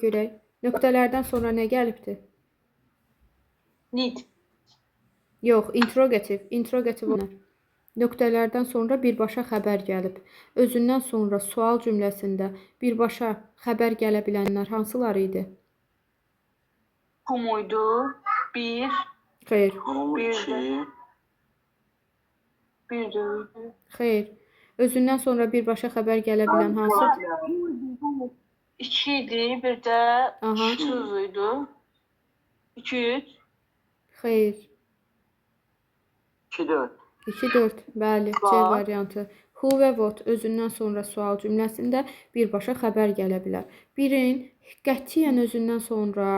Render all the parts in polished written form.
Görək. Nöqtələrdən sonra nə gəlibdir? Need. Yox, interrogativ. Interrogativ olar. Nöqtələrdən sonra birbaşa xəbər gəlib. Özündən sonra sual cümləsində birbaşa xəbər gələ bilənlər hansılar idi? Who muydu? Bir. Xeyr. Bir de. Xeyr. Özündən sonra birbaşa xəbər gələ bilən hansıdır? İki idi. Bir de tuzuydu. 200. Xeyr. 2-4. 2-4. Bəli, C variantı. Who və what özündən sonra sual cümləsində birbaşa xəbər gələ bilər. Birin qətiyyən özündən sonra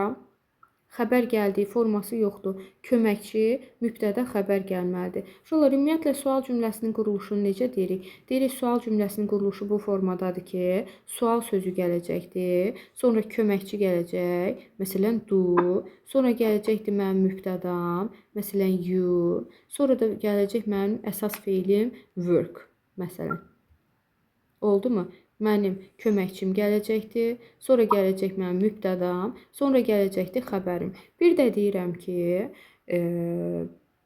xəbər gəldiyi forması yoxdur. Köməkçi, mübtədə xəbər gəlməlidir. Uşaqlar, ümumiyyətlə sual cümləsinin quruluşunu necə deyirik? Deyirik, sual cümləsinin quruluşu bu formadadır ki, sual sözü gələcəkdir, sonra köməkçi gələcək, məsələn do, sonra gələcəkdir mənim mübtədam, məsələn you, sonra da gələcək mənim əsas feilim work, məsələn. Oldu mu? Mənim köməkçim gələcəkdir, sonra gələcək mənim mübtədam, sonra gələcəkdir xəbərim. Bir də deyirəm ki,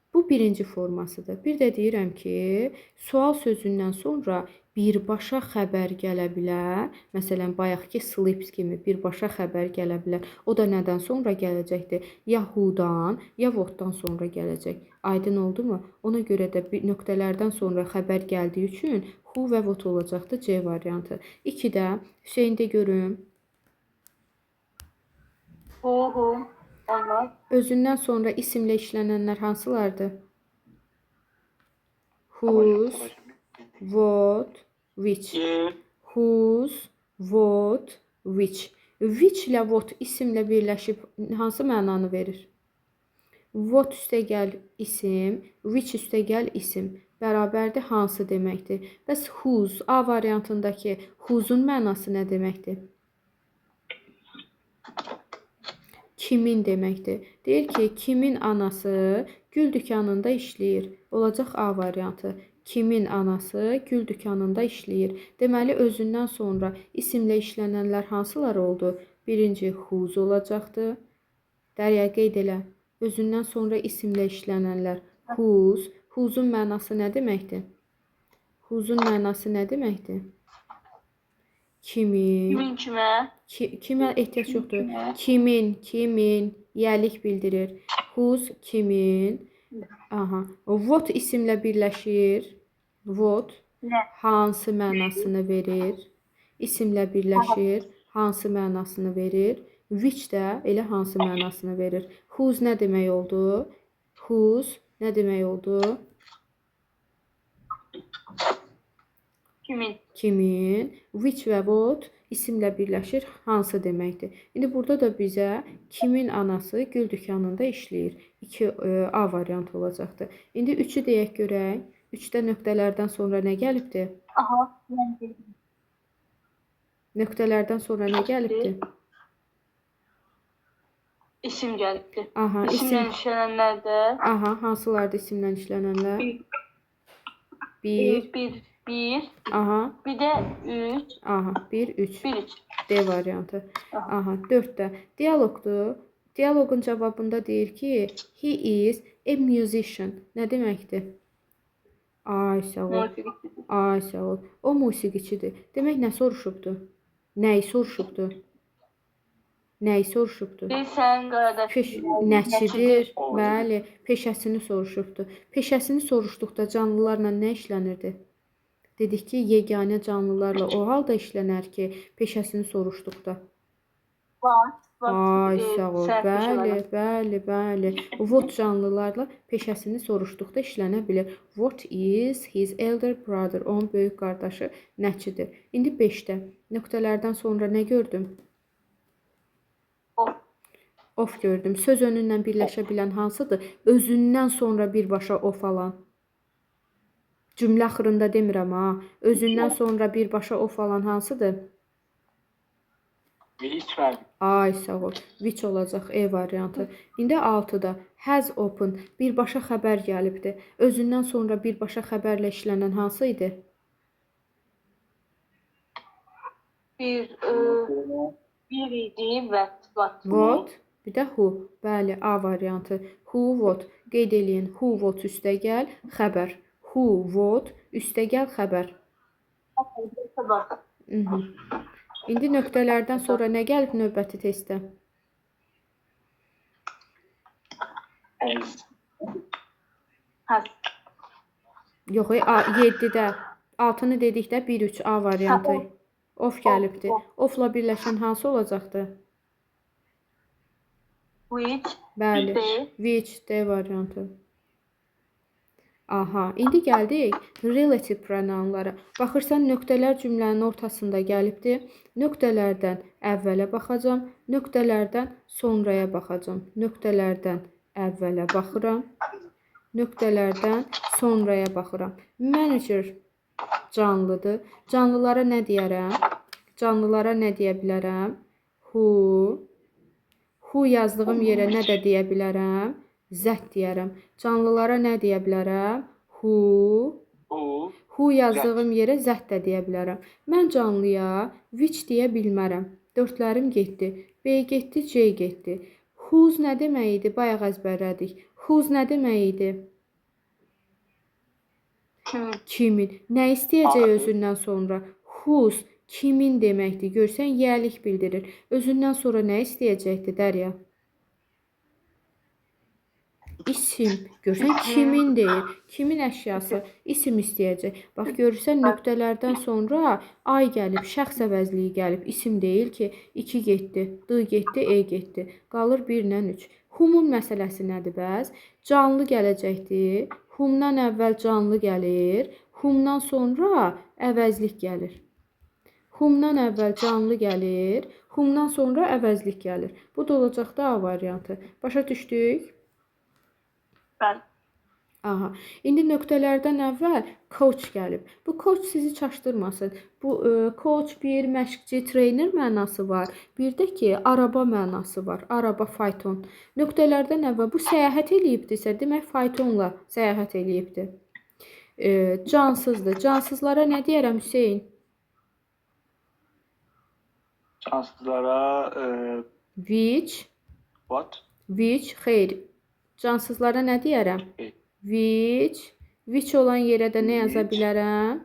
bu birinci formasıdır. Bir də deyirəm ki, sual sözündən sonra birbaşa xəbər gələ bilər. Məsələn, bayaqki sleeps kimi birbaşa xəbər gələ bilər. O da nədən sonra gələcəkdir? Ya who'dan, ya what'dan sonra gələcək. Aydın oldu mu? Ona görə də nöqtələrdən sonra xəbər gəldiyi üçün who və what olacaqdır C variantı. 2-də Hüseyn də görüm. Who. Allah. Özündən sonra isimlə işlənənlər hansılardır? Whose, what, which. Whose, what, which. Which ilə what isimlə birləşib hansı mənanı verir? What üstəgəl isim, which üstəgəl isim bərabərdir hansı deməkdir. Bəs whose, A variantındakı whose'un mənası nə deməkdir? Kimin deməkdir. Deyir ki, kimin anası gül dükanında işləyir. Olacaq A variantı. Kimin anası gül dükanında işləyir. Deməli, özündən sonra isimlə işlənənlər hansılar oldu? Birinci whose olacaqdır. Dərya qeyd elə. Özündən sonra isimlə işlənənlər whose. Whose'un mənası nə deməkdir? Whose'un mənası nə deməkdir? Kimin. Kimin kimə? Kimə ehtiyac yoxdur. Kimin, yəlik bildirir. Whose, kimin. Aha. What isimlə birləşir. What hansı mənasını verir? İsimlə birləşir. Hansı mənasını verir? Which də elə hansı mənasını verir. Whose nə demək oldu? Whose nə demək oldu? Kimin. Which və what isimlə birləşir. Hansı deməkdir. İndi burada da bizə kimin anası gül dükanında işləyir. 2 A variantı olacaqdır. İndi 3-ü deyək görək. 3-də nöqtələrdən sonra nə gəlibdir? Aha. Nöqtələrdən sonra nə gəlibdir? İsim gəlibdir. Aha, İsimlə işlənənlərdə. Aha, hansılardır isimlə işlənənlər? Bir. Aha. Bir də 3. Aha, 1, 3. 1, 3. D variantı. Aha, 4-də dialoqdur. Dialoqun cavabında deyir ki, he is a musician. Nə deməkdir? Ay, sağ ol. Ay, sağ ol. O musiqiçidir. Demək, nə soruşubdur? Nəyi soruşubdur? Nəyi soruşubdur? Bilsən, qaradaş. Nəçidir. Bəli, peşəsini soruşubdur. Peşəsini soruşduqda canlılarla nə işlənirdi? Dedik ki, yeganə canlılarla o halda işlənər ki, peşəsini soruşduqda. Ay, sağ ol. Bəli. What canlılarla peşəsini soruşduqda işlənə bilir. What is his elder brother? Onun böyük qardaşı nəçidir? İndi 5-də. Nöqtələrdən sonra nə gördüm? Of gördüm. Söz önündən birləşə bilən hansıdır? Özündən sonra birbaşa of alan. Cümlə axırında demirəm ha. Özündən sonra birbaşa of alan hansıdır? Ay, sağ ol. Which olacaq E variantı. İndi 6-da has opened birbaşa xəbər gəlibdir. Özündən sonra birbaşa xəbərlə işlənən hansı idi? Bir idi what. What, bir də who. Bəli, A variantı. Who, what. Qeyd eləyin. Who, what üstəgəl xəbər. Who, what üstəgəl xəbər. Bak. Mhm. İndi nöqtələrdən sonra nə gəlib növbəti testdə? Has. Yox, 7-də. 6-nı dedikdə 1-3 A variantı. Of gəlibdi. Ofla birləşən hansı olacaqdı? Which. Bəli. Which D variantı. Aha, indi gəldik relative pronounlara. Baxırsan, nöqtələr cümlənin ortasında gəlibdir. Nöqtələrdən əvvələ baxacam, nöqtələrdən sonraya baxacam. Nöqtələrdən əvvələ baxıram, nöqtələrdən sonraya baxıram. Manager canlıdır. Canlılara nə deyərəm? Canlılara nə deyə bilərəm? Who. Who yazdığım yerə nə də deyə bilərəm? Zət deyərəm. Canlılara nə deyə bilərəm? Who. Who yazdığım yerə zət də deyə bilərəm. Mən canlıya which deyə bilmərəm. Dördlərim getdi. B getdi, C getdi. Whose nə demək idi? Bayaq əzbərlədik. Whose nə demək idi? Kimin. Nə istəyəcək özündən sonra? Whose kimin deməkdir. Görsən, yəlik bildirir. Özündən sonra nə istəyəcəkdir Dərya? İsim. Görsən, kimin deyir. Kimin əşyası. İsim istəyəcək. Bax, görürsən, nöqtələrdən sonra ay gəlib, şəxs əvəzliyi gəlib. İsim deyil ki, 2 getdi, D getdi, E getdi. Qalır 1 ilə 3. Who'mun məsələsi nədir bəs? Canlı gələcəkdir. Who'mdan əvvəl canlı gəlir. Who'mdan sonra əvəzlik gəlir. Who'mdan əvvəl canlı gəlir. Who'mdan sonra əvəzlik gəlir. Bu da olacaqdı A variantı. Başa düşdük? Ben. Aha. İndi nöqtələrdən əvvəl coach gəlib. Bu coach sizi çaşdırmasın. Bu coach bir məşqçi, trener mənası var. Bir də ki, araba mənası var. Araba, fayton. Nöqtələrdən əvvəl bu səyahət eləyibdirsə, demək faytonla səyahət eləyibdir. Cansızdır. Cansızlara nə deyərəm Hüseyn? Cansızlara Which. what? Which, xeyr. Cansızlara nə deyərəm? Which. Which olan yerə də nə yaza bilərəm?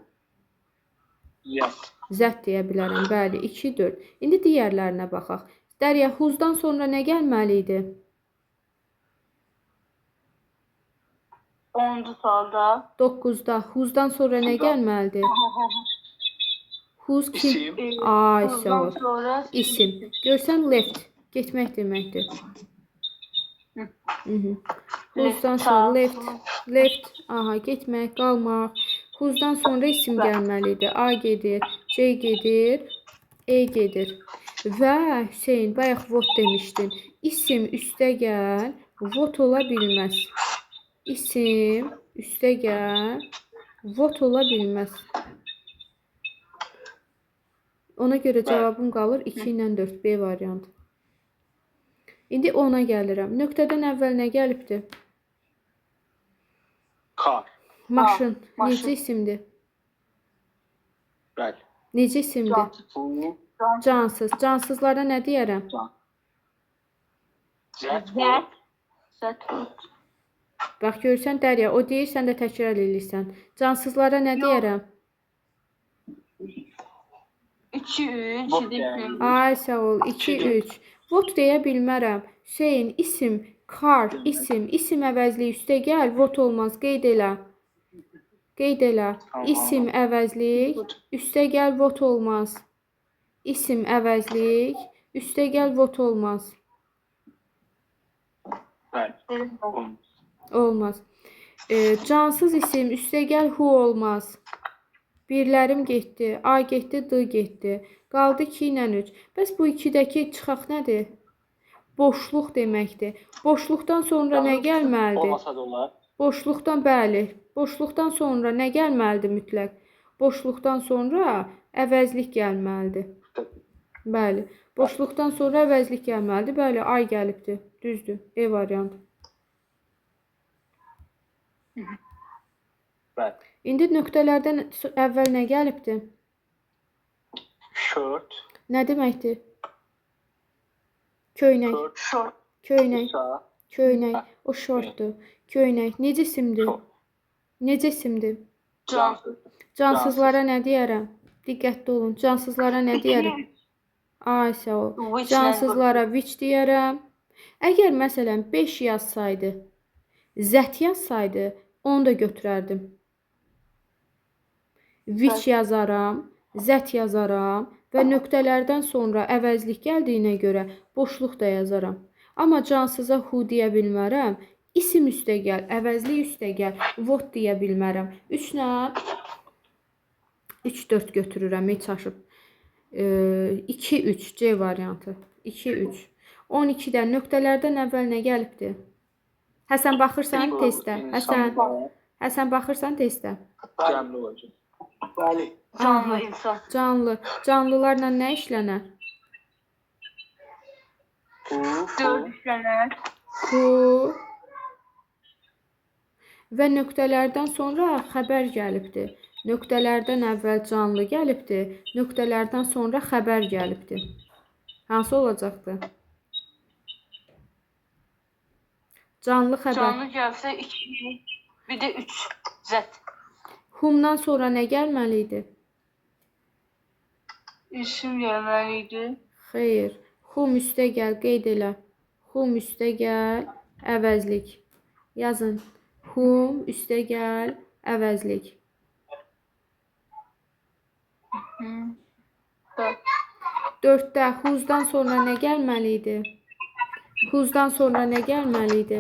Yes. Zət deyə bilərəm. Bəli, 2, 4. İndi digərlərinə baxaq. Dərya, who'dan sonra nə gəlməli idi? 10. sualda. 9-da. Who'dan sonra nə gəlməlidir? Who's kim? Ay, sağ ol. Sonra İsim. Görsən, left. Getmək deməkdir. Who'dan sonra left. Left. Aha, getmək, qalmaq. Who'dan sonra isim gəlməlidir. A gedir, C gedir, E gedir. Və Hüseyn, bayaq what demişdin. İsim üstə gəl, what ola bilməz. İsim üstə gəl, what ola bilməz. Ona görə cavabım qalır 2 ilə 4, B variantı. İndi ona gəlirəm. Nöqtədən əvvəl nə gəlibdir? Car. Maşın. maşın. Necə isimdir? Bəli. Necə isimdir? Who? Cansız. Cansızlara nə deyərəm? That. Zət. Bax, görürsən Dərya, o deyir, sən də təkrar edirsən. Cansızlara nə deyərəm? 2, 3. What yani? Ay, sağ ol. 2, 3. What deyə bilmərəm. Hüseyn, isim, car, isim. İsim əvəzliyi üstə gəl, what olmaz. Qeyd elə. Qeyd elə. İsim əvəzlik, üstə gəl, what olmaz. İsim əvəzlik, üstə gəl, what olmaz. Bəli. Olmaz. Cansız isim, üstə gəl, who olmaz. Birlərim getdi, A getdi, D getdi. Qaldı 2 ilə 3. Bəs bu 2-dəki çıxaq nədir? Boşluq deməkdir. Boşluqdan sonra nə gəlməlidir? Olmasa da olar. Boşluqdan, bəli. Boşluqdan sonra nə gəlməlidir mütləq? Boşluqdan sonra əvəzlik gəlməlidir. Bəli. Boşluqdan sonra əvəzlik gəlməlidir. Bəli, ay gəlibdir. Düzdür. E variantı. Bəli. İndi nöqtələrdən əvvəl nə gəlibdir? Shirt. Nə deməkdir? Köynək. Kurt. Short. Köynək. Kısa. Köynək. Ha, O şortdur. Köynək. Necə isimdir? Çok. Necə isimdir? Cansız. Cansızlara nə deyərəm? Diqqətli olun. Cansızlara nə deyərəm? 2, 3. Ay sağ ol. Which Cansızlara which deyərəm. Əgər məsələn 5 yazsaydı, zət yazsaydı, onu da götürərdim. Which yazaram, zət yazaram və nöqtələrdən sonra əvəzlik gəldiyinə görə boşluq da yazaram. Amma cansıza who deyə bilmərəm. İsim üstə gəl, əvəzlik üstə gəl, what deyə bilmərəm. 3 nə? 3-4 götürürəm, heç aşıb. 2-3 C variantı. 2-3. 12-dən nöqtələrdən əvvəl nə gəlibdi? Həsən baxırsan Bu testə. Həsən, insan. Həsən baxırsan testə. Cemli olacak. Bəli. Canlı insan. Canlı. Canlılarla nə işlənər? Bu. 4 işlənər. Who və nöqtələrdən sonra xəbər gəlibdi. Nöqtələrdən əvvəl canlı gəlibdi. Nöqtələrdən sonra xəbər gəlibdi. Hansı olacaqdı? Canlı xəbər. Canlı gəlsə 2, bir də 3 zət. Whom-dan sonra nə gəlməli idi? İsim gəlməli idi. Xeyr. Whom üstə gəl, qeyd elə. Whom üstə gəl, əvəzlik. Yazın. Whom üstə gəl, əvəzlik. Dörd. 4-də whose-dan sonra nə gəlməli idi? Whose-dan sonra nə gəlməli idi?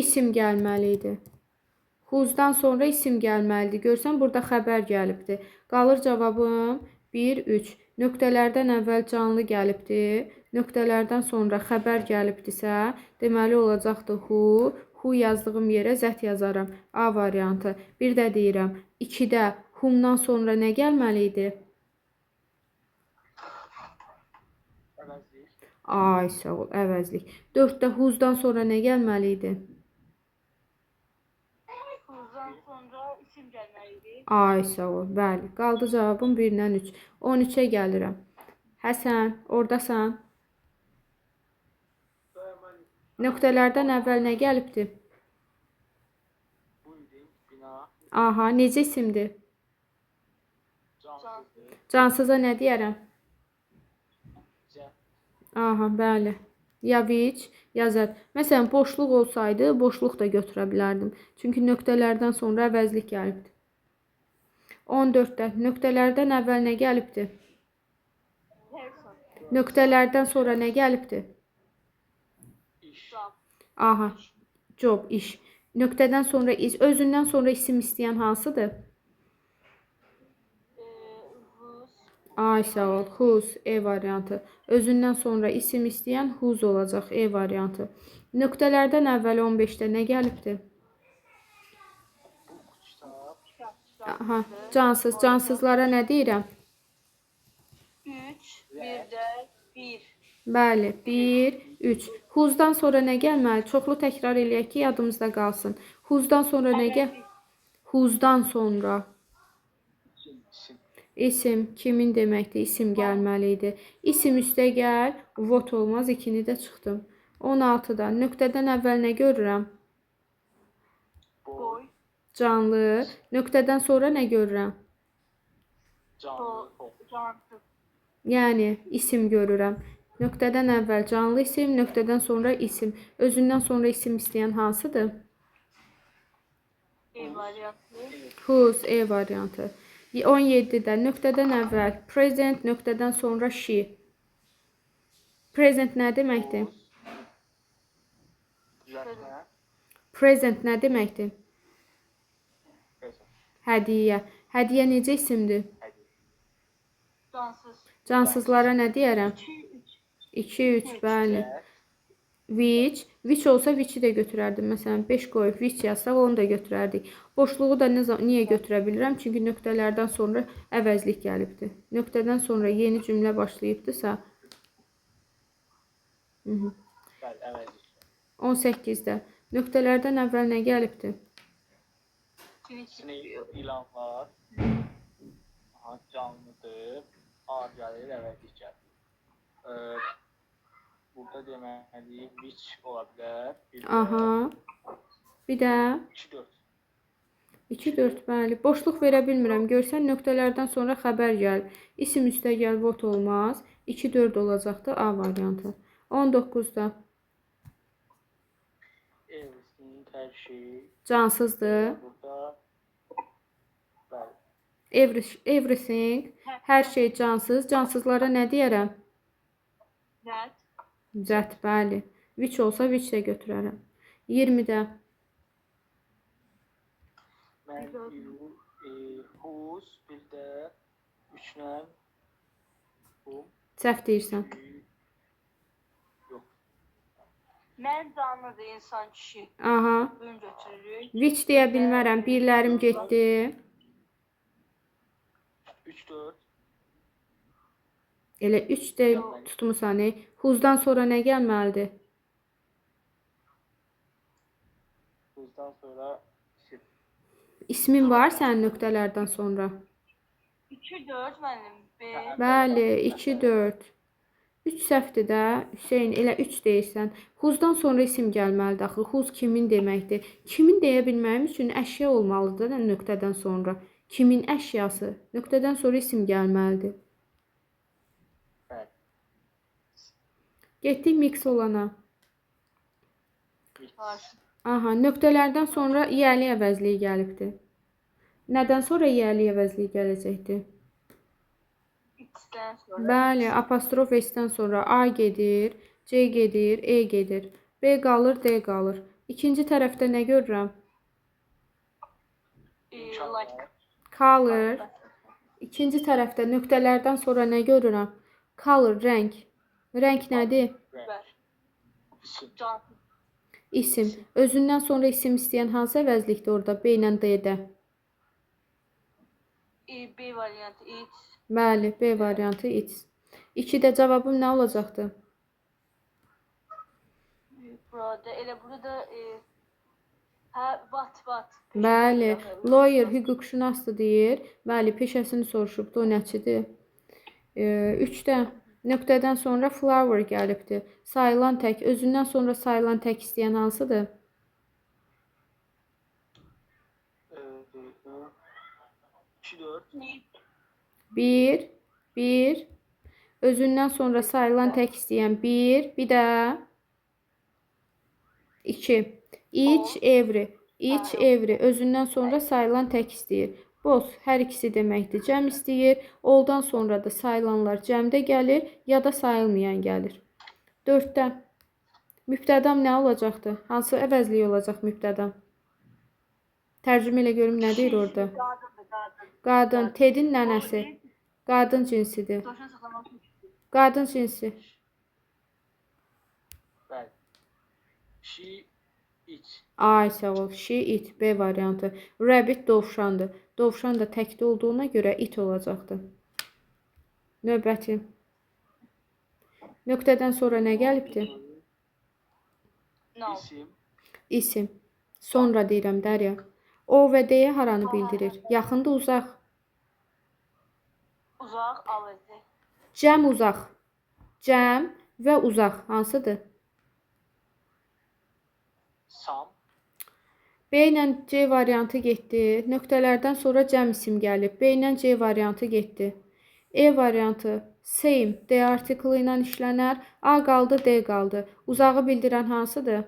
İsim gəlməli idi. Whose-dan sonra isim gəlməlidir. Görsən, burada xəbər gəlibdi. Qalır cavabım 1, 3. Nöqtələrdən əvvəl canlı gəlibdi. Nöqtələrdən sonra xəbər gəlibdisə, deməli olacaqdı who. Who yazdığım yerə zət yazaram. A variantı. Bir də deyirəm, 2-də whom-dan sonra nə gəlməli idi? Əvəzlik. Ay, sağ ol, əvəzlik. 4-də whose-dan sonra nə gəlməli idi? Who'dan sonra isim gəlməli idi. Ay, sağ ol. Bəli. Qaldı cavabım 1-dən 3. 13-ə gəlirəm. Həsən, ordasan? Nöqtələrdən əvvəl nə gəlibdi? Building. Bina. Aha, necə isimdir? Cansız. Cansıza nə deyərəm? Cem. Aha, bəli. Ya which, ya zət. Məsələn, boşluq olsaydı, boşluq da götürə bilərdim. Çünki nöqtələrdən sonra əvəzlik gəlibdi. 14-də nöqtələrdən əvvəl nə gəlibdi? Nöqtələrdən sonra nə gəlibdi? İş. Aha, job, iş. Nöqtədən sonra iş, özündən sonra isim istəyən hansıdır? Ay, sağ ol. Whose, E variantı. Özündən sonra isim istəyən whose olacaq, E variantı. Nöqtələrdən əvvəl 15-də nə gəlibdi? Kitap. Aha, cansız. Cansızlara nə deyirəm? 3, bir də 1. Bəli, 1, 3. Who's-dan sonra nə gəlməli? Çoxlu təkrar eləyək ki, yadımızda qalsın. Who's-dan sonra nə gəl? Who's-dan sonra İsim. isim, kimin deməkdir? İsim gəlməli idi. İsim üstə gəl, what olmaz, 2-ni də çıxdım. 16-da nöqtədən əvvəl nə görürəm? Boy. Canlı. Nöqtədən sonra nə görürəm? Canlı. Cansız. Yəni isim görürəm. Nöqtədən əvvəl canlı isim, nöqtədən sonra isim. Özündən sonra isim istəyən hansıdır? E variantı. Whose, E variantı. 17-də nöqtədən əvvəl present, nöqtədən sonra she. Present nə deməkdir? Düzeltme. Present nə deməkdir? Present. Hədiyyə. Hədiyyə necə isimdir? Cansız. Cansızlara nə deyərəm? 2, 3. 2, 3, bəli. Which olsa which'i də götürərdim. Məsələn, 5 qoyub which yazsaq onu da götürərdik. Boşluğu da niyə götürə bilirəm? Çünki nöqtələrdən sonra əvəzlik gəlibdi. Nöqtədən sonra yeni cümlə başlayıbdısa. Bəli, əvəzlik. 18-də nöqtələrdən əvvəl nə gəlibdi? Sinek, ilanlar. Aha, canlıdır. A gəlir, əvəzlik gəlir. Ee, burada deməli which ola bilər. Bir də Aha. Bir də 2-4. 2-4 bəli. Boşluq verə bilmirəm. Görsən nöqtələrdən sonra xəbər gəl. İsim üstə gəl, vot olmaz. 2-4 olacaqdı A variantı. 19-da Everything, hər şey. cansızdır. Burada bəli. Everything, hər şey cansız. Cansızlara nə deyərəm? That. Zət, bəli. Which olsa which də götürərəm. 20-də Mən you, whose, bir də 3-lə whom. səhv deyirsən. Yox. Mən canlıdır, insan, kişi. Aha. Bunu götürürük. Which deyə bilmərəm. Birlərim getdi. 3-4. Elə 3 də tutmusan. Who's-dan sonra nə gəlməlidir? Whose'dan sonra isim. İsmin var sənin nöqtələrdən sonra. 2-4 mənim. B. Bəli, 2-4. 3 səhvdir də. Hüseyn, elə 3 deyirsən. Who's-dan sonra isim gəlməlidir axı. Whose kimin deməkdir? Kimin deyə bilməyim üçün əşya olmalıdır da nöqtədən sonra. Kimin əşyası? Nöqtədən sonra isim gəlməlidir. Bəli. Getdik mix olana. Var. Aha, nöqtələrdən sonra iyəli əvəzliyi gəlibdir. Nədən sonra iyəli əvəzliyi gələcəkdir? X-dən sonra. Bəli, apostrof S-dən sonra A gedir, C gedir, E gedir. B qalır, D qalır. İkinci tərəfdə nə görürəm? Like. Color. İkinci tərəfdə nöqtələrdən sonra nə görürəm? Color, rəng. Rəng nədir? Ver. İsim. Can. İsim. Özündən sonra isim istəyən hansı əvəzlikdir orada? B ilə D-də. B variantı. It. Bəli, B variantı it. 2-də cavabım nə olacaqdı? Burada. Elə burada hə, what. Bəli, lawyer hüquqşünasdır deyir. Bəli, peşəsini soruşubdu, o nəçidir? 3-də nöqtədən sonra flower gəlibdir. Sayılan tək, özündən sonra sayılan tək istəyən hansıdır? 2-4. 1. Özündən sonra sayılan tək istəyən 1, bir də 2. Each every. Özündən sonra sayılan tək istəyir. Both hər ikisi deməkdir. Cəm istəyir. Oldan sonra da sayılanlar cəmdə gəlir, ya da sayılmayan gəlir. 4-də mübtədam nə olacaqdı? Hansı əvəzlik olacaq mübtədam? Tərcümə elə görüm nə deyir orada? Qadın. Tedin nənəsi. Qadın cinsidir. Dovşan saxlamaq. Qadın cinsi. Bəli. She, it. Ay sağ ol. She, it. B variantı. Rabbit dovşandır. Dovşan da təkdə olduğuna görə it olacaqdı. Növbəti. Nöqtədən sonra nə gəlibdir? No. İsim. İsim. Sonra deyirəm Dərya. O və D haranı bildirir? Yaxında, uzaq. Uzaq, avəzi. Cəm, uzaq. Cəm və uzaq hansıdır? Some. B ilə C variantı getdi. Nöqtələrdən sonra cəm isim gəlib. B ilə C variantı getdi. E variantı same D artiklı ilə işlənər. A qaldı, D qaldı. Uzağı bildirən hansıdır?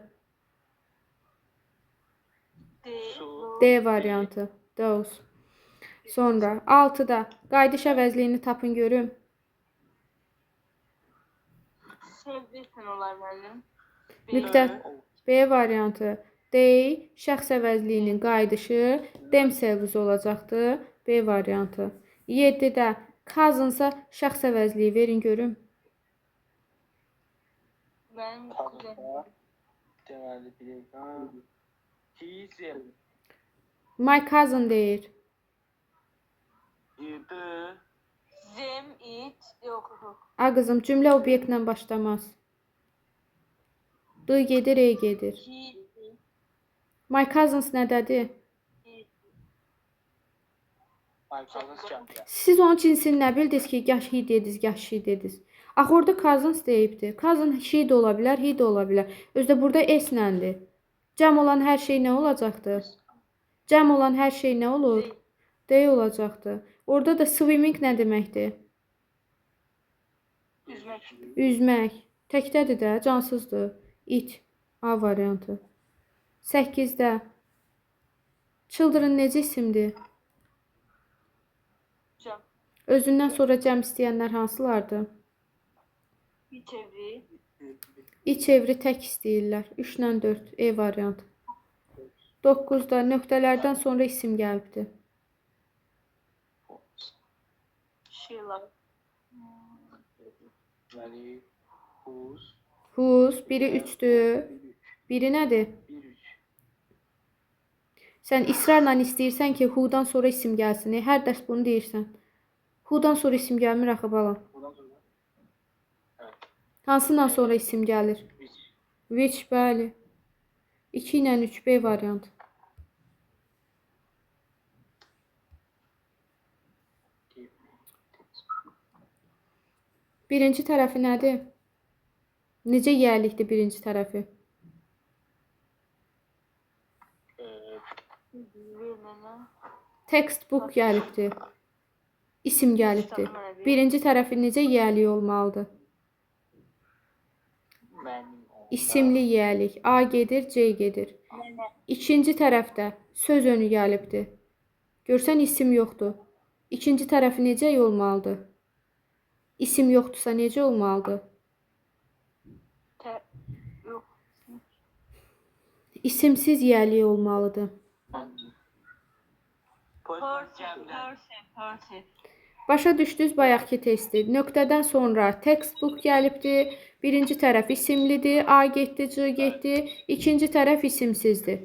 D variantı. Those. Sonra 6-da qayıdış əvəzliyini tapın görüm. Sevdirsən olar mənim. Müddət B variantı. They şəxs əvəzliyinin qayıdışı themselves olacaqdı. B variantı. 7-də cousinsa şəxs əvəzliyi verin görüm. Mənim kuzenim. Kadınlar. Deməli bilirəm. His, him. My cousin deyir. 7. Zem, it. Yox. A qızım, cümlə obyektlə başlamaz. D gedir, E gedir. He. My cousins nədədir? My cousins gəldilər. Siz onun cinsini nə bildiniz ki, gah he dediniz, gah she dediniz. Axı orada cousins deyibdi. Cousin she də ola bilər, he də ola bilər. Özdə burada s nəndir. Cəm olan hər şey nə olacaqdı? Cəm olan hər şey nə olur? They olacaqdı. Orada da swimming nə deməkdir? Üzmək. Üzmək. Təkdədir də, cansızdır. It. A variantı. 8-də. Children necə isimdir? Cəm. Özündən sonra cəm istəyənlər hansılardır? İç evi. İç evri tək istəyirlər. 3 ilə 4. E variantı. 9-da nöqtələrdən sonra isim gəlibdir. Şeyler. Deməli, whose, Whose. Biri 3'dür. Biri nədir? 1-3. Sən israrla istəyirsən ki, who'dan sonra isim gəlsin. Hər dərs bunu deyirsən. Who'dan sonra isim gəlmir axı balam. Buradan sonra evet, Hansından sonra isim gəlir? which, Which, bəli. 2 ilə 3 B variantı. give, Birinci tərəfi nədir? Necə yiyəlikdir birinci tərəfi? Vermene. Textbook gəlibdir. İsim gəlibdir. Birinci tərəfi necə yiyəlik olmalıdır? mənim olsa, İsimli yiyəlik. A gedir, C gedir. Nene. İkinci tərəfdə söz önü gəlibdir. Görsən isim yoxdur. İkinci tərəfi necə olmalıdır? İsim yoxdursa necə olmalıdır? Te. Yok. İsimsiz yiyəlik olmalıdır. Person. Başa düşdünüz bayaqki testi. Nöqtədən sonra textbook gəlibdir. Birinci tərəf isimlidir. A getdi, C getdi. İkinci tərəf isimsizdir.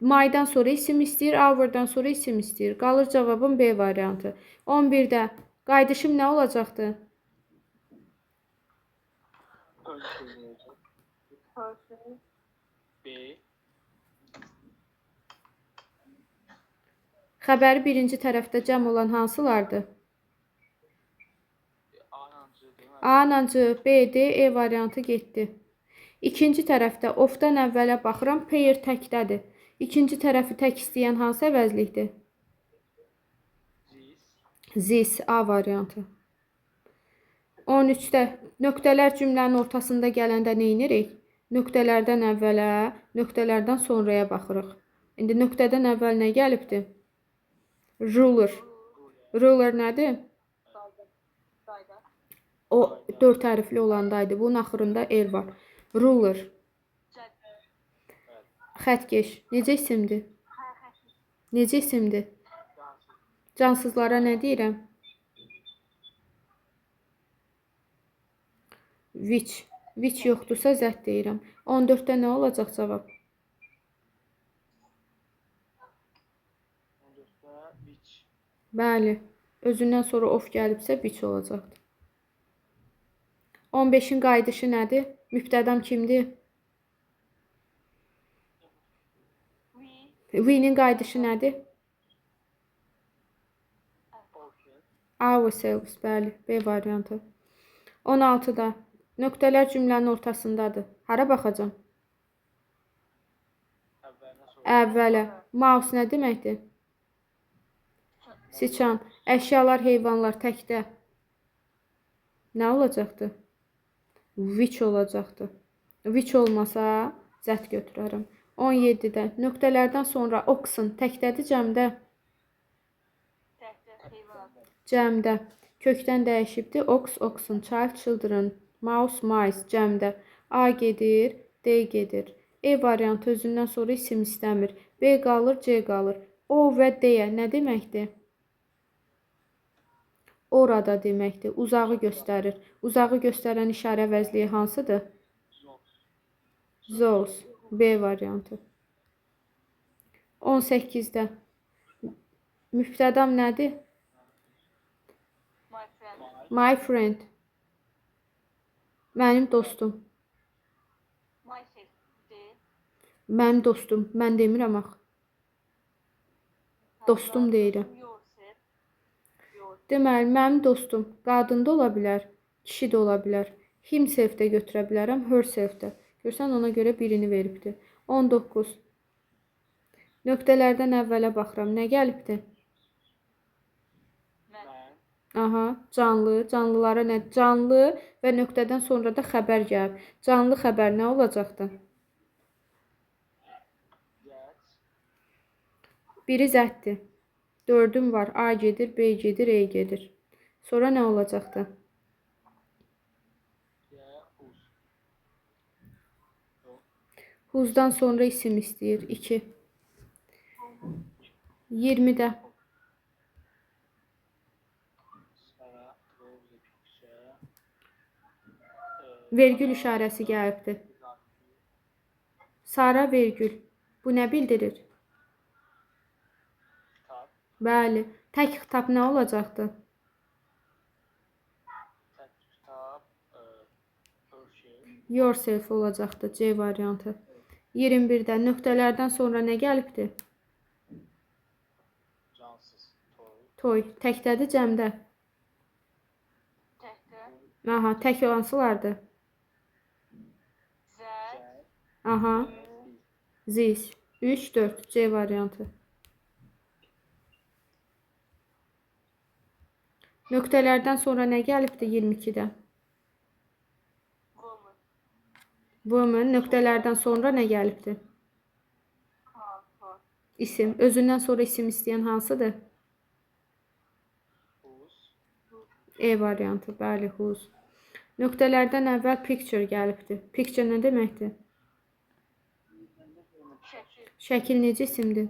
My'dan sonra isim istəyir, our'dan sonra isim istəyir. Qalır cavabım B variantı. 11-də qaydışım nə olacaqdı? önce şey olacak. Person. B, Xəbəri birinci tərəfdə cəm olan hansılardır? A'nıncı değil mi? A-nancı, B, D, E variantı getdi. İkinci tərəfdə of-dan əvvələ baxıram, pair təkdədir. İkinci tərəfi tək istəyən hansı əvəzlikdir? This, This, A variantı. 13-də nöqtələr cümlənin ortasında gələndə nə edirik? Nöqtələrdən əvvələ, nöqtələrdən sonraya baxırıq. İndi nöqtədən əvvəl nə gəlibdir? Ruler. Ruler nədir? Sayda. O 4 hərfli olandaydı. Bunun axırında er var. Ruler. Cədvə. Xətkeş. Necə isimdir? Necə isimdir? Cansızlara nə deyirəm? Which. Which yoxdursa zət deyirəm. 14-də nə olacaq cavab? 14'te which, Bəli. Özündən sonra of gəlibsə which olacaqdır. 15-in qayıdışı nədir? Mübtədam kimdir? We. We-nin qayıdışı nədir? ocean, Ourselves. Bəli. B variantı. 16-da nöqtələr cümlənin ortasındadır. Hara baxacam? evveline sonra, Əvvələ. Mouse nə deməkdir? Siçan. Əşyalar, heyvanlar təkdə. Nə olacaqdı? Which olacaqdı. Which olmasa zət götürərəm. 17-də nöqtələrdən sonra oxen təkdədir, cəmdə. Təhdə heyvanat. Cəmdə. Kökdən dəyişibdir. Ox, oxen, child, children, mouse, mice, cəmdə. A gedir, D gedir. E variantı özündən sonra isim istəmir. B qalır, C qalır. O və D nə deməkdir? Orada deməkdir. Uzağı göstərir. Uzağı göstərən işarə əvəzliyi hansıdır? Those. B variantı. 18-də mübtədam nədir? My friend. My friend. Mənim dostum. Myself. De. Mənim dostum. Mən demirəm axı. Dostum deyirəm. Yourself. Deməli, mənim dostum qadın da ola bilər, kişi də ola bilər. Himself də götürə bilərəm, herself də. Görsən, ona görə birini veribdi. 19. Nöqtələrdən əvvələ baxıram. Nə gəlibdi? Mən. Mən. Aha, canlı. Canlılara nə? Canlı və nöqtədən sonra da xəbər gəlib. Canlı xəbər nə olacaqdı? Zət. Biri zətdir. 4'üm var. A gedir, B gedir, E gedir. Sonra nə olacaqdı? Uz. Yox. Who'dan sonra isim istəyir. 2. 20'də. Sara. Rose. Picture. Vergül işarəsi gəlibdi. Sara vergül. Bu nə bildirir? Kitab. Bəli. Tək kitab nə olacaqdı? Tək kitab. Herşey. Yourself olacaqdı. C variantı. 21'də nöqtələrdən sonra nə gəlibdi? Cansız. Toy. Toy. Təkdədir, cəmdə. Təhdə. Aha, tək hansılardı? Zət. Zət. Aha. This. 3, 4. C variantı. Nöqtələrdən sonra nə gəlibdi 22'də? Woman. Woman. Nöqtələrdən sonra nə gəlibdi? Palto. İsim. Özündən sonra isim istəyən hansıdır? Uz. E variantı. Bəli, whose. Nöqtələrdən əvvəl picture gəlibdi. Picture nə deməkdir? Şəkil. Şəkil necə isimdir?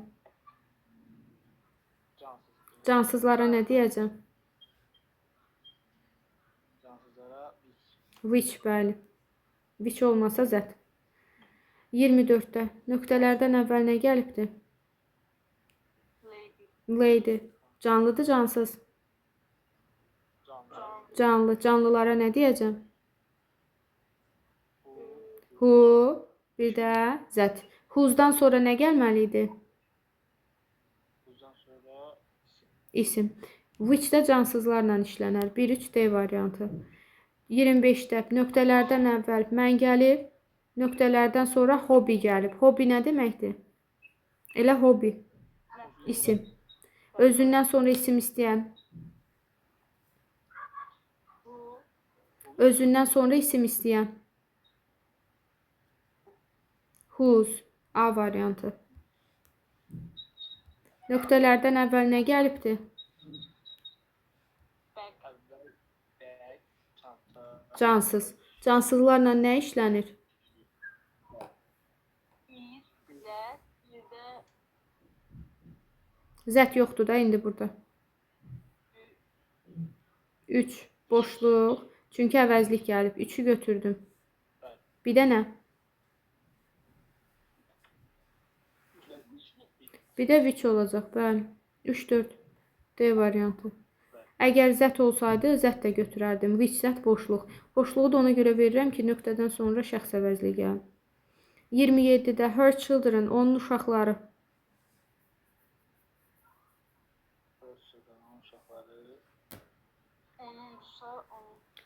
Cansız. Cansızlara nə deyəcəm? Cansızlara Which, bəli. Which olmasa zət. 24'də nöqtələrdən əvvəl nə gəlibdi? Lady. Lady. Canlıdır, cansız. Canlı. Canlı. Canlılara nə deyəcəm? Bu. Who. Bir də zət. Who'dan sonra nə gəlməli idi? Uzdan sonra İsim. isim. Which də cansızlarla işlənər. 1-3 D variantı. 25'də nöqtələrdən əvvəl mən gəlib, nöqtələrdən sonra hobby gəlib. Hobby nə deməkdir? Elə hobby. İsim. Özündən sonra isim istəyən. Bu. Özündən sonra isim istəyən. Whose. A variantı. Nöqtələrdən əvvəl nə gəlibdi? Bag. Əvvəl. Bag. Çanta. Cansız. Cansızlarla nə işlənir? İz. Zət. Bir də Zət yoxdur da indi burada. 3. Boşluq. Çünki əvəzlik gəlib. 3'ü götürdüm. Bir də nə? Bir də which olacaq. Bəli. 3, 4. D variantı. Əgər zət olsaydı, zət də götürərdim. Which zət boşluq. Boşluğu da ona görə verirəm ki, nöqtədən sonra şəxs əvəzliyi gəlir. 27'də her children, onun uşaqları. Onun uşaqları. onun uşağı.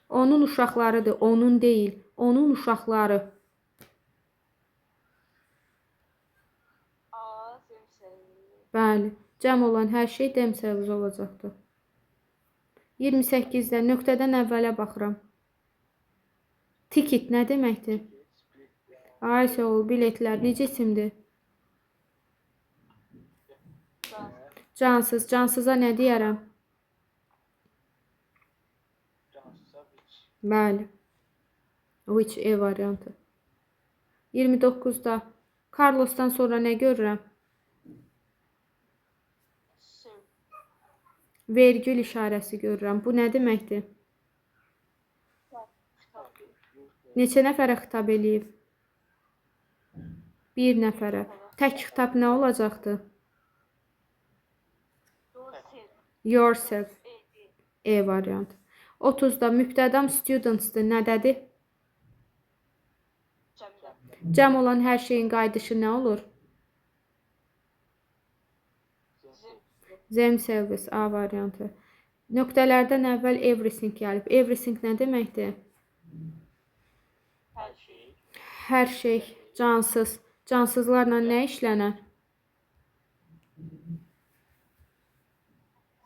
Onun uşaqlarıdır, onun deyil. Onun uşaqları. A. Zemsəli. Bəli. Cəm olan hər şey themselves olacaqdır. 28'də nöqtədən əvvələ baxıram. Ticket nə deməkdir? Ay sağ ol, biletlər necə isimdir? Cansız. Cansıza nə deyərəm? Cansıza which. Bəli. Which E variantı. 29'da Carlos'dan sonra nə görürəm? Sir. Vergül işarəsi görürəm. Bu nə deməkdir? Kitabı. Neçə nəfərə xitab eləyib? Bir nəfərə. Tək kitab nə olacaqdı? Yourself. Yourself. Edi. E variantı. 30'da mübtədam students'dır. Nədədir? Cəmdə. Cəm olan hər şeyin qayıdışı nə olur? Zim. Themselves. A variantı. Nöqtələrdən əvvəl everything gəlib. Everything nə deməkdir? Hər şey. Hər şey, cansız. Cansızlarla nə işlənər?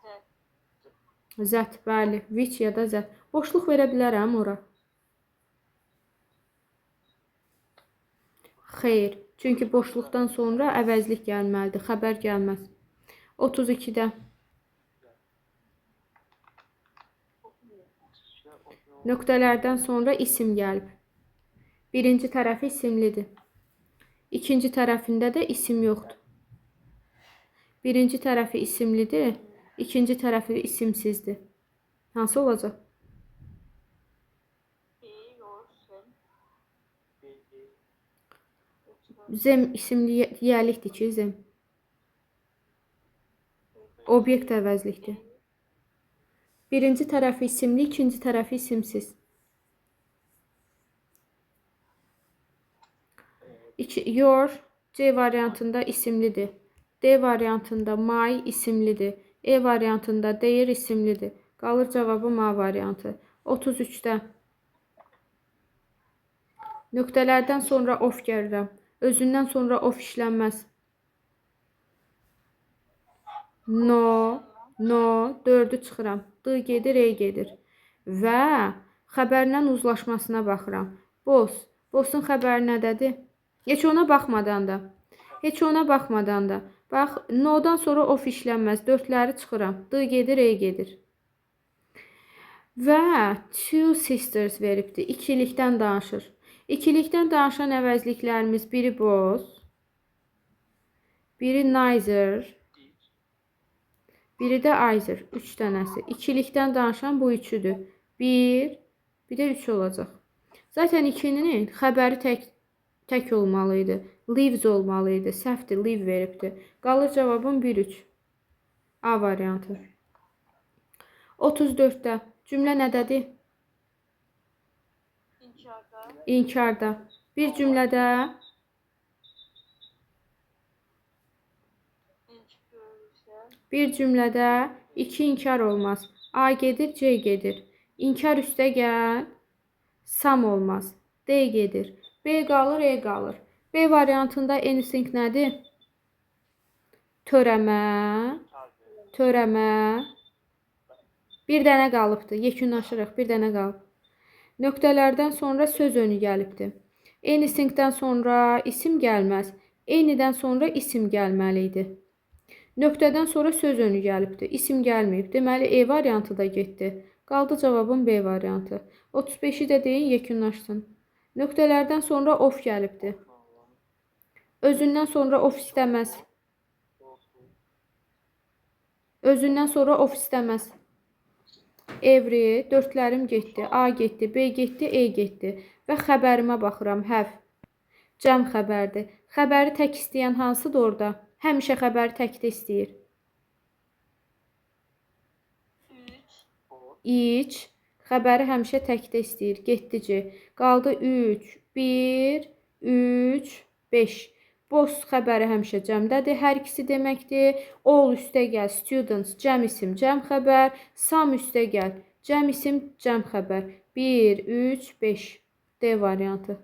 Z. Zət, bəli. Which ya da zət. Boşluq verə bilərəm ora. Xeyr. Çünki boşluqdan sonra əvəzlik gəlməlidir. Xəbər gəlməz. 32-də. Nöqtələrdən sonra isim gəlib. Birinci tərəfi isimlidir. İkinci tərəfində də isim yoxdur. Birinci tərəfi isimlidir. İkinci tərəfi isimsizdir. Hansı olacaq? He, yours, sen. Zem isimli yiyəlikdir ki, zem. Obyekt əvəzlikdir. Birinci tərəfi isimli, ikinci tərəfi isimsiz. Your C variantında isimlidir. D variantında my isimlidir. E variantında their isimlidir. Qalır cavabım A variantı. 33-də. Nöqtələrdən sonra of gəlirəm. Özündən sonra of işlənməz. No, 4-ü çıxıram. D gedir, E gedir. Və xəbərlə uzlaşmasına baxıram. Boss'un xəbəri nədədir? Heç ona baxmadan da. Bax, no-dan sonra of işlənməz. 4-ləri çıxıram. D gedir, E gedir. Və two sisters veribdir. İkilikdən danışır. İkilikdən danışan əvəzliklərimiz biri both, biri neither, biri də either. 3 dənəsi. İkilikdən danışan bu üçüdür. 1, bir də 3 olacaq. Zaten 2-nin xəbəri tək olmalıydı. Lives olmalıydı. Səhvdir, live veribdir. Qalır cavabım 1-3. A variantı. 34-də. Cümlə nədədir? İnkarda. İnkarda. Bir cümlədə bir cümlədə 2 inkar olmaz. A gedir, C gedir. İnkar üstə gəl, sam olmaz. D gedir. B qalır, E qalır. B variantında anything nədir? Törəmə. Bir dənə qalıbdır. Yekunlaşırıq. Bir dənə qalıb. Nöqtələrdən sonra söz önü gəlibdir. Anythingdən sonra isim gəlməz. Anydən sonra isim gəlməli idi. Nöqtədən sonra söz önü gəlibdir. İsim gəlməyib. Deməli, E variantı da getdi. Qaldı cavabım B variantı. 35-i də deyin, yekunlaşsın. Nöqtələrdən sonra of gəlibdir. Özündən sonra of istəməz. Özündən sonra of istəməz. Every, 4-lərim getdi. A getdi, B getdi, E getdi. Və xəbərimə baxıram, have. Cəm xəbərdir. Xəbəri tək istəyən hansıdır orada? Həmişə xəbəri təkdə istəyir. 3. Xəbəri həmişə təkdə istəyir. Getdici. Qaldı 3, 1, 3, 5. Boss xəbəri həmişə cəmdədir. Hər ikisi deməkdir. All üstə gəl. Students, cəm isim, cəm xəbər. Some üstə gəl. Cəm isim, cəm xəbər. 1, 3, 5. D variantı.